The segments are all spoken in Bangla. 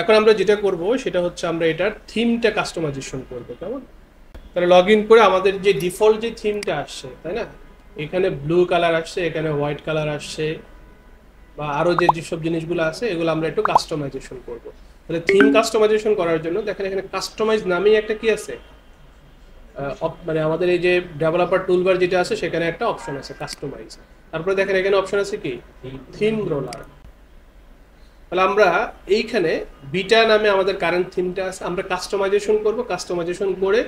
এখন আমরা যেটা করব সেটা হচ্ছে আমরা এটার থিমটা কাস্টমাইজেশন করব, কেমন? তাহলে লগ ইন করে আমাদের যে ডিফল্ট যে থিমটা আসছে, তাই না, এখানে ব্লু কালার আসছে, এখানে হোয়াইট কালার আসছে, বা আরও যে যেসব জিনিসগুলো আছে এগুলো আমরা একটু কাস্টমাইজেশন করব। তাহলে থিম কাস্টমাইজেশন করার জন্য দেখেন এখানে কাস্টমাইজ নামেই একটা কি আছে, মানে আমাদের এই যে ডেভেলপার টুলবার যেটা আছে সেখানে একটা অপশন আছে কাস্টমাইজ। তারপরে দেখেন এখানে অপশন আছে কি থিম রোলার। তাহলে আমরা এইখানে বিটা নামে আমাদের কারেন্ট থিমটা আছে, আমরা কাস্টমাইজেশন করব, কাস্টমাইজেশন করে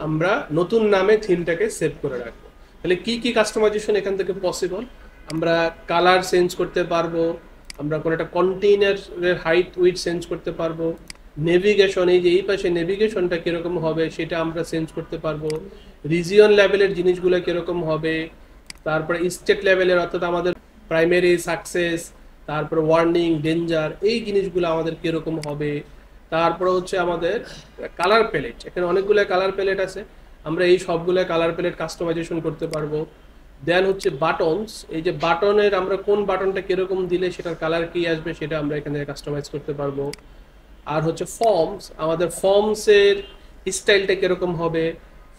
আমরা নতুন নামে থিমটাকে সেভ করে রাখবো। তাহলে কি কি কাস্টমাইজেশন এখান থেকে পসিবল? আমরা কালার চেঞ্জ করতে পারবো, আমরা কোনো একটা কন্টেইনারের হাইট উইথ চেঞ্জ করতে পারবো, নেভিগেশন, এই যে এই পাশে নেভিগেশনটা কীরকম হবে সেটা আমরা চেঞ্জ করতে পারবো, রিজিয়ন লেভেলের জিনিসগুলো কীরকম হবে, তারপরে স্টেট লেভেলের অর্থাৎ আমাদের প্রাইমারি সাকসেস, তারপরে ওয়ার্নিং ডেঞ্জার, এই জিনিসগুলো আমাদের কীরকম হবে। তারপরে হচ্ছে আমাদের কালার প্যালেট, এখানে অনেকগুলো কালার প্যালেট আছে, আমরা এই সবগুলো কালার প্যালেট কাস্টমাইজেশন করতে পারবো। দেন হচ্ছে বাটনস, এই যে বাটনের আমরা কোন বাটনটা কীরকম দিলে সেটার কালার কী আসবে সেটা আমরা এখানে কাস্টমাইজ করতে পারবো। আর হচ্ছে ফর্মস, আমাদের ফর্মসের স্টাইলটা কীরকম হবে।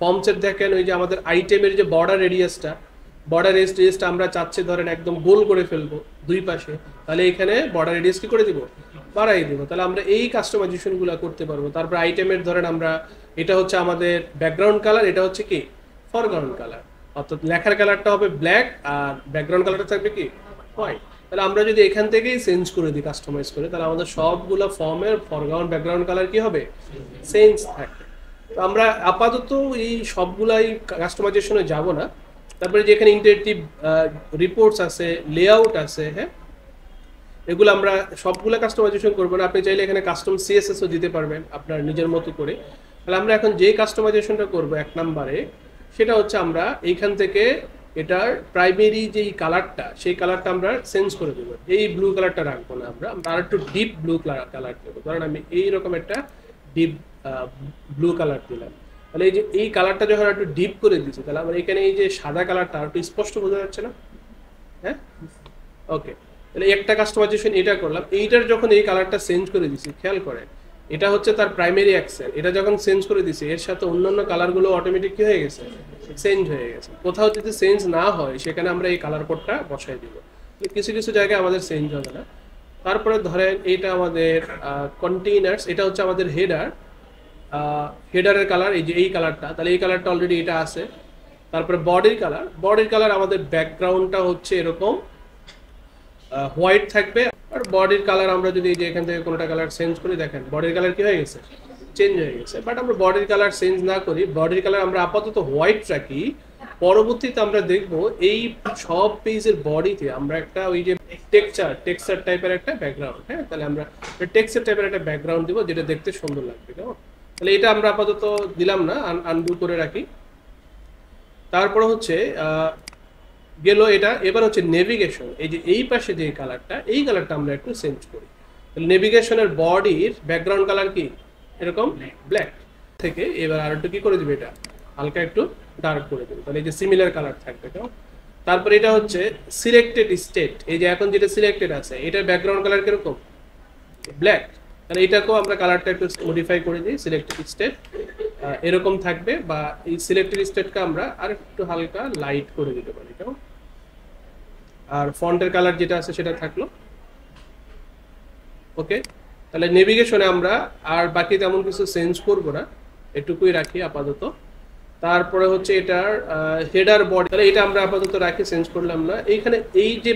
ফর্মসের দেখেন ওই যে আমাদের আইটেমের যে বর্ডার রেডিয়াসটা, বর্ডার রেডিয়াসটা আমরা চাচ্ছি ধরেন একদম গোল করে ফেলবো দুই পাশে, তাহলে এখানে বর্ডার রেডিয়াস কি করে দিব, বাড়াই দিব। তাহলে আমরা এই কাস্টমাইজেশনগুলো করতে পারবো। তারপর আইটেমের ধরেন আমরা এটা হচ্ছে আমাদের ব্যাকগ্রাউন্ড কালার, এটা হচ্ছে কি ফরগ্রাউন্ড কালার, অর্থাৎ লেখার কালারটা হবে ব্ল্যাক আর ব্যাকগ্রাউন্ড কালারটা থাকবে কি হোয়াইট। তাহলে আমরা যদি এখান থেকেই চেঞ্জ করে দিই কাস্টমাইজ করে, তাহলে আমাদের সবগুলো ফর্মের ফরগ্রাউন্ড ব্যাকগ্রাউন্ড কালার কি হবে, চেঞ্জ থাকবে। তো আমরা আপাতত এই সবগুলাই কাস্টমাইজেশনে যাব না। তারপরে যে এখানে ইন্টারেক্টিভ রিপোর্টস আছে, লেআউট আছে, হ্যাঁ, এগুলো আমরা সবগুলো কাস্টমাইজেশন করবো না। আপনি চাইলে এখানে কাস্টম সিএসএসও দিতে পারবেন আপনার নিজের মতো করে। তাহলে আমরা এখন যে কাস্টমাইজেশনটা করবো এক নম্বরে, সেটা হচ্ছে আমরা এইখান থেকে এটার প্রাইমারি যেই কালারটা সেই কালারটা আমরা চেঞ্জ করে দেবো। এই ব্লু কালারটা রাখবো না, আমরা আর একটু ডিপ ব্লু কালার দেবো। ধরেন আমি এইরকম একটা ডিপ ব্লু কালার দিলাম। তাহলে এই যে এই কালারটা যখন একটু ডিপ করে দিচ্ছি, তাহলে আমরা এখানে এই যে সাদা কালারটা একটু স্পষ্ট বোঝা যাচ্ছে না? হ্যাঁ, ওকে। তাহলে একটা কাস্টমাইজেশন এটা করলাম। এইটার যখন এই কালারটা চেঞ্জ করে দিছি, খেয়াল করে এটা হচ্ছে তার প্রাইমারি অ্যাক্সেল, এটা যখন চেঞ্জ করে দিছি এর সাথে অন্যান্য কালারগুলো অটোমেটিক কি হয়ে গেছে, চেঞ্জ হয়ে গেছে। কোথাও যদি চেঞ্জ না হয় সেখানে আমরা এই কালার কোডটা বসাই দিব। কিছু কিছু জায়গায় আমাদের চেঞ্জ হবে না। তারপরে ধরেন এটা আমাদের কন্টেইনার্স, এটা হচ্ছে আমাদের হেডার, হেডারের কালার এই যে এই কালারটা, তাহলে এই কালারটা অলরেডি এটা আছে। তারপরে বডির কালার, বডির কালার আমাদের ব্যাকগ্রাউন্ডটা হচ্ছে এরকম হোয়াইট থাকবে। আর বডির কালার আমরা যদি এই যে এখান থেকে কোনোটা কালার চেঞ্জ করি, দেখেন বডির কালার কি হয়ে গেছে, চেঞ্জ হয়ে গেছে। বাট আমরা বডির কালার চেঞ্জ না করি, বডির কালার আমরা আপাতত হোয়াইট রাখি। পরবর্তীতে আমরা দেখব এই সব পেজের বডিতে আমরা একটা ওই যে টেক্সচার টাইপের একটা ব্যাকগ্রাউন্ড, হ্যাঁ, তাহলে আমরা টেক্সচার টাইপের একটা ব্যাকগ্রাউন্ড দিব যেটা দেখতে সুন্দর লাগবে, কেমন? তাহলে এটা আমরা আপাতত দিলাম না, আনডু করে রাখি। তারপরে হচ্ছে গেল এটা। এবার হচ্ছে নেভিগেশন, এই যে এই পাশে যে কালারটা, এই কালারটা আমরা একটু চেঞ্জ করি। তাহলে নেভিগেশনের বডির ব্যাকগ্রাউন্ড কালার কি এরকম ব্ল্যাক থেকে এবার আর একটু কি করে দিবে, এটা হালকা একটু ডার্ক করে দেবে, তাহলে এই যে সিমিলার কালার থাকবে, কেমন? তারপরে এটা হচ্ছে সিলেক্টেড স্টেট, এই যে এখন যেটা সিলেক্টেড আছে এটার ব্যাকগ্রাউন্ড কালার কিরকম, ব্ল্যাক। তাহলে এটাকেও আমরা কালারটা একটু মডিফাই করে দিই, সিলেক্টেড স্টেট এরকম থাকবে, বা এই সিলেক্টেড স্টেটকে আমরা আর একটু হালকা লাইট করে দিতে পারি, কেমন? আর ফন্টের কালার যেটা আছে সেটা থাকলো, ওকে। তাহলে নেভিগেশনে আমরা আর বাকি তেমন কিছু চেঞ্জ করব না, এটুকুই রাখি আপাতত। তারপরে হচ্ছে এটার হেডার বডি, তাহলে এটা আমরা আপাতত রাখি, চেঞ্জ করলাম না। এইখানে এই যে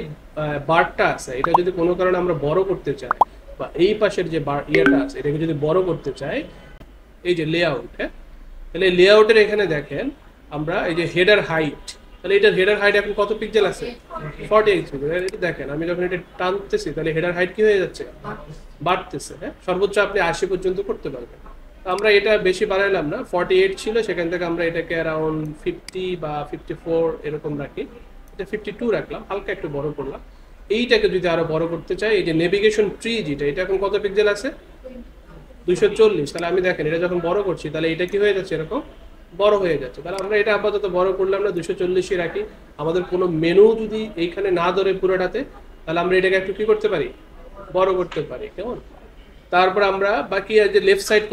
বারটা আছে এটা যদি কোনো কারণে আমরা বড় করতে চাই, বা এই পাশের যে বার ইয়েটা আছে এটাকে যদি বড় করতে চাই, এই যে লেআউট, হ্যাঁ, তাহলে লেআউটের এখানে দেখেন আমরা এই যে হেডার হাইট, তাহলে এটার হেডার হাইট এখন কত পিক্সেল আছে, 48 পিক্সেল। এটা দেখেন আমি যখন এটা টানতেছি তাহলে হেডার হাইট কি হয়ে যাচ্ছে, বাড়তেছে, হ্যাঁ, সর্বোচ্চ আপনি 80 পর্যন্ত করতে পারবেন। আমরা এটা বেশি বাড়াইলাম না, 48 ছিল, সেখান থেকে আমরা এটাকে অ্যারাউন্ড 50 বা 54 এরকম রাখি। এটা 52 রাখলাম, হালকা একটু বড় করলাম। এইটাকে যদি আরো বড় করতে চাই, এই যে নেভিগেশন ট্রি যেটা, এটা এখন কত পিক্সেল আছে, 240। তাহলে আমি দেখেন এটা যখন বড় করছি তাহলে এটা কি হয়ে যাচ্ছে, এরকম বড় হয়ে যাচ্ছে। তাহলে আমরা এটা আপাতত বড় করলাম না, 240 রাখি। আমাদের কোনো মেনু যদি এইখানে না ধরে পুরোটাতে, তাহলে আমরা এটাকে একটু কি করতে পারি, বড় করতে পারি, কেমন? তারপর আমরা বাকি যে লেফট সাইড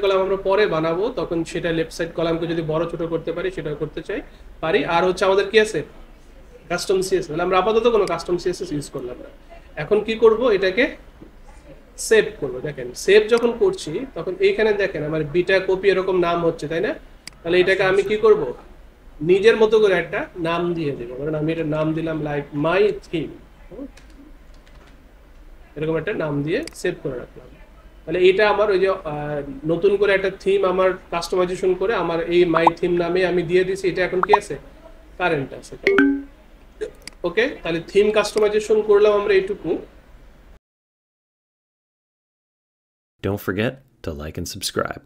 কলাম আমরা পরে বানাবো, তখন সেটা লেফট সাইড কলামকে যদি বড় ছোট করতে পারি সেটা করতে চাই পারি। আর হচ্ছে আমাদের কি আছে, কাস্টম সিএসএস। তাহলে আমরা আপাতত কোনো কাস্টম সিএসএস ইউজ করলাম না। এখন কি করব, এটাকে সেভ করব। দেখেন সেভ যখন করছি তখন এইখানে দেখেন আমার বিটা কপি এরকম নাম হচ্ছে, তাই না? তাহলে এটাকে আমি কি করব, নিজের মতো করে একটা নাম দিয়ে দেবো। কারণ আমি এটা নাম দিলাম লাইক মাই থিম, এরকম একটা নাম দিয়ে সেভ করে রাখলাম। তাহলে এটা আমার ওই যে নতুন করে একটা থিম আমার কাস্টমাইজেশন করে আমার এই মাই থিম নামে আমি দিয়ে দিছি, এটা এখন কি আছে, কারেন্ট আছে। ওকে, তাহলে থিম কাস্টমাইজেশন করলাম আমরা এইটুকু। Don't forget to like and subscribe.